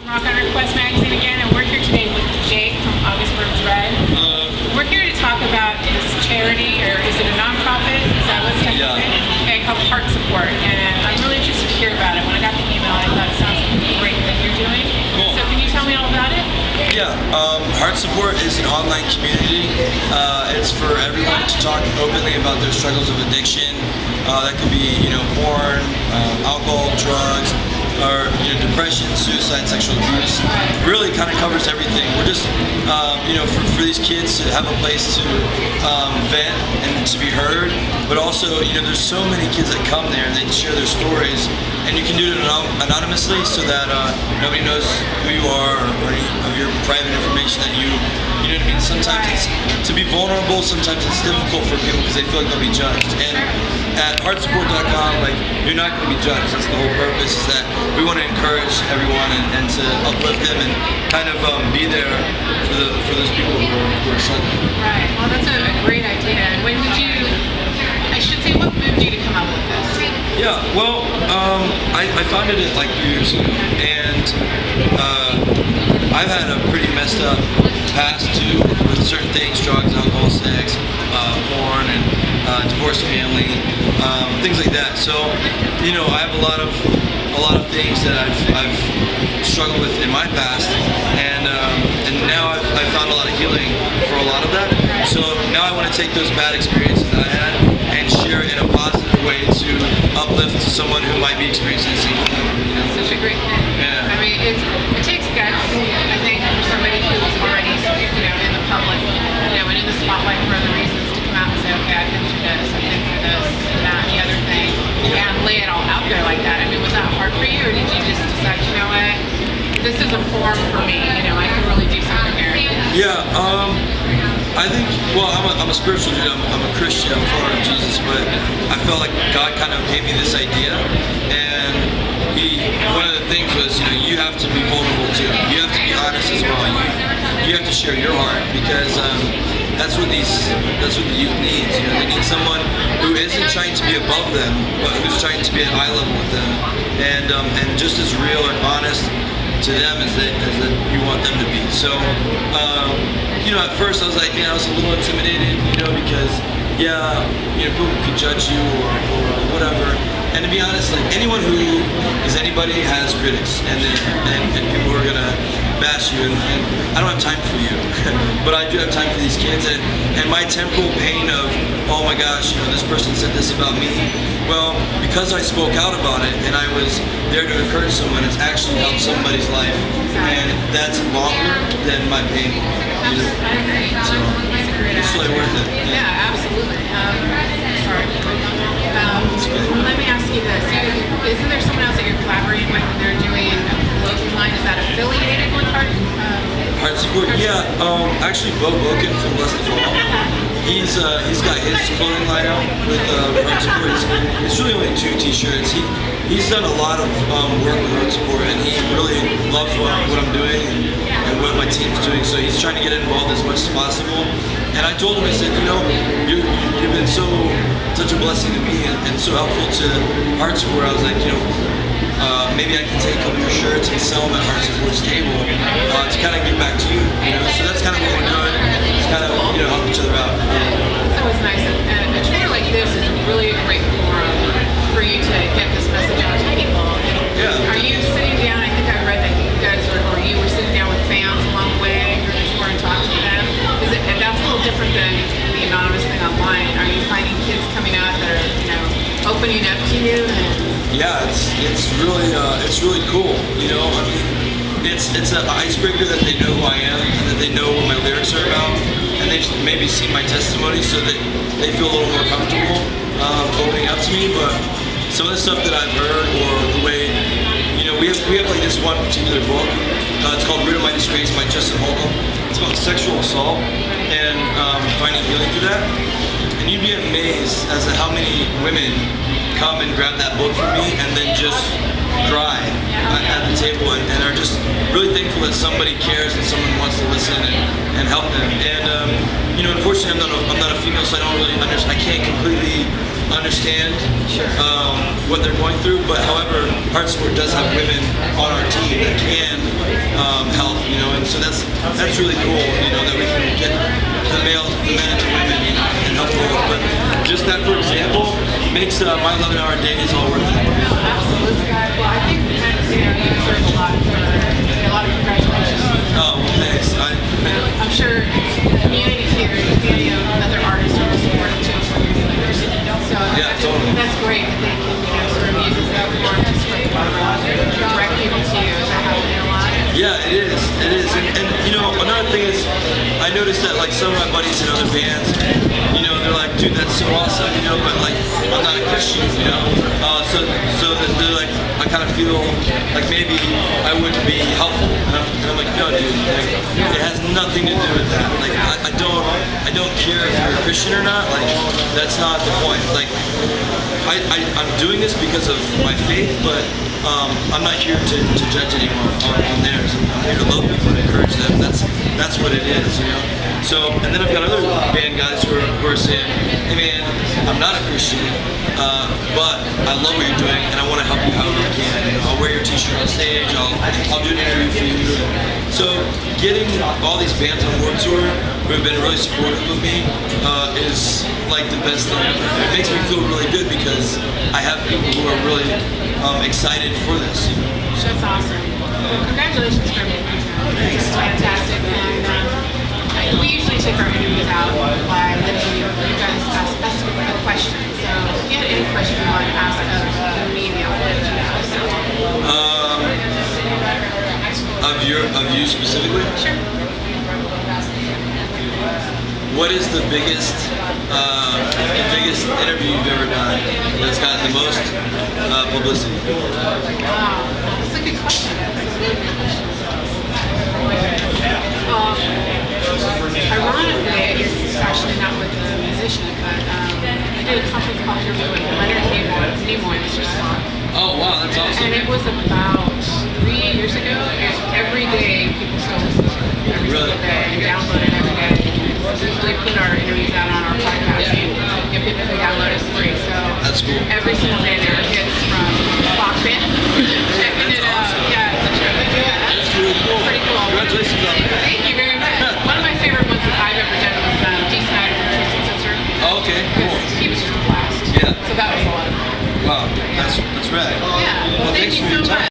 Rock on Request magazine again, and we're here today with Jake from August Burns Red. We're here to talk about this charity, or is it a nonprofit? Is that what's technically? Yeah. Okay, called HeartSupport, and I'm really interested to hear about it. When I got the email, I thought it sounds like a great thing you're doing. Cool. So can you tell me all about it? Yeah, HeartSupport is an online community. It's for everyone to talk openly about their struggles of addiction. That could be, porn, alcohol, drugs, or depression, suicide, sexual abuse. Really kind of covers everything. We're just for these kids to have a place to vent and to be heard, but also there's so many kids that come there and they share their stories, and you can do it anonymously so that nobody knows who you are or any of your private information that you know what I mean. Sometimes it's to be vulnerable. Sometimes it's difficult for people because they feel like they'll be judged. And at HeartSupport.com, you're not going to be judged. That's the whole purpose. Is that we want to encourage everyone and to uplift them and kind of be there for those people who are struggling. Right. Well, that's a great idea. And when did you? I should say, what moved you to come up with this? Yeah. Well, I founded it like 3 years ago, and I've had a pretty messed up past too with certain things: drugs, alcohol, sex, porn, and divorced family, things like that. So, I have a lot of things that I've struggled with in my past, and now I've found a lot of healing for a lot of that. So now I want to take those bad experiences that I had and share it in a positive way to uplift someone who might be experiencing the same thing. Such a great thing. Yeah. I mean, it takes guts, I think, for somebody who's already, in the public, and in the spotlight for other reasons, to come out and say, okay, I've been through this, I've been through this, and that, and the other thing, and lay it all out there like that. I mean, was that hard for you, or did you just decide, you know what, this is a forum for me, I can really do something here? Yeah, I think, I'm a spiritual dude, I'm a Christian, I'm a follower of Jesus, but I felt like God kind of gave me this idea, and one of the things was, you have to be vulnerable too. You have to be honest as well. You have to share your heart, because that's what the youth needs. They need someone who isn't trying to be above them, but who's trying to be at eye level with them, and just as real and honest to them as that you want them to be. So, at first I was like, I was a little intimidated, because people could judge you or whatever. And to be honest, anyone who is anybody has critics, and people who are gonna bash you, and I don't have time for you, but I do have time for these kids, and my temporal pain of, oh my gosh, this person said this about me. Well, because I spoke out about it and I was there to encourage someone, it's actually helped somebody's life, and that's longer than my pain. So it's really worth it. Yeah, absolutely. Sorry. Let me ask you this. Isn't there someone else that you're collaborating with and they're doing clothing line? Is that affiliated with HeartSupport? Yeah, actually Bo Boken from Leslie Fall. He's got his clothing line out with HeartSupport. It's really only 2 t-shirts. He's done a lot of work with HeartSupport, and he really loves what I'm doing and what my team's doing, so he's trying to get involved as much as possible. And I told him, I said, you've been such a blessing to me and so helpful to HeartSupport. I was like, maybe I can take a couple of your shirts and sell them at HeartSupport's table to kind of give back to you. So that's kind of what we're doing. It's kind of help each other out. That was nice, and a tour like this is really a great forum for you to get this message out to people. Yeah. Are you sitting down? I think I read that you guys or you were sitting down with fans along the way during the tour and talking to them. And that's a little different than the anonymous thing online. Are you finding kids coming out that are opening up to you? Yeah, it's really cool. It's an icebreaker that they know who I am and that they know what my lyrics are about, and they've maybe seen my testimony so that they feel a little more comfortable opening up to me. But some of the stuff that I've heard, or the way we have like this one particular book. It's called Root of My Disgrace by Justin Holcomb. It's about sexual assault and finding healing through that. And you'd be amazed as to how many women come and grab that book from me and then just cry at the table and are just really thankful that somebody cares and someone wants to listen and help them. And unfortunately, I'm not a female, so I don't really understand. I can't completely understand what they're going through. But however, HeartSupport does have women on our team that can that's really cool, you know, that we can get the men and the women, you know, and help the world. But just that, for example, makes my 11-hour days all worth it. No, absolutely. Well, I think that, you know, you deserve a lot of congratulations. Oh, well, thanks. I'm sure the community here, the community of other artists are supportive too of what you're doing. So Yeah, totally. that's great that they can, you know, sort of use this platform to spread the word around, direct people to you. Is that happening a lot? Yeah, it is. It is. And you know, another thing is, I noticed that like some of my buddies in other bands, you know, they're like, dude, that's so awesome, you know, but like, I'm not a Christian, you know. So they're like, I kind of feel like maybe I wouldn't be helpful. And I'm like, no, dude, like, it has nothing to do with that. Like, I don't care if you're a Christian or not. Like, that's not the point. Like, I'm doing this because of my faith, but I'm not here to judge anyone on theirs. I'm here to love people and encourage them. That's what it is, you know. So, and then I've got other band guys who are saying, hey man, I'm not a Christian, but I love what you're doing and I want to help you however I can. You know, I'll wear your t-shirt on stage, I'll do an interview for you. So getting all these bands on Warped Tour who have been really supportive of me is like the best thing ever. It makes me feel really good because I have people who are really excited for this. You know? That's awesome. Well, congratulations for me. It's fantastic. And we usually take our interviews out by letting you guys ask us a question. So if you had any question you want to ask of me, I'll let you ask. Of you specifically? Sure. What is the biggest interview you've ever done that's gotten the most publicity? Wow, that's a good question. Ironically, it's actually not with a musician, but I did a conference call here with Leonard Nimoy, Mr. Spock. Oh wow, that's awesome. And it was about 3 years ago, and every day people still listen to it. Every single day, and download it every day. So we put our interviews out on our podcast, and people can download it free. So that's cool. Every single day there are hits from Spock Band. Checking it out. Yeah, it's a trip. Yeah, that's really cool. Pretty cool. Congratulations on that. Thank you very much. One of my favorite ones that I've ever done was D Side from Twisted Sister. Oh, okay, cool. He was just a blast. Yeah. So that was a lot of fun. Wow, that's rad. Yeah. Well, thank thanks you for so your time. much.